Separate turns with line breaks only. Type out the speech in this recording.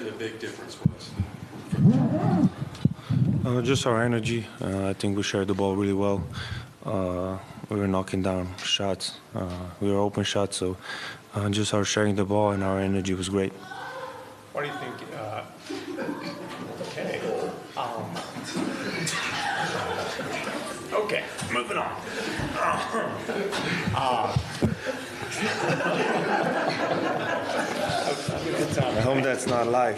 you the big difference was?
Just our energy. I think we shared the ball really well. We were knocking down shots. We were open shots, so just our sharing the ball and our energy was great.
What do you think? Okay. Okay, moving on.
I hope that's not live.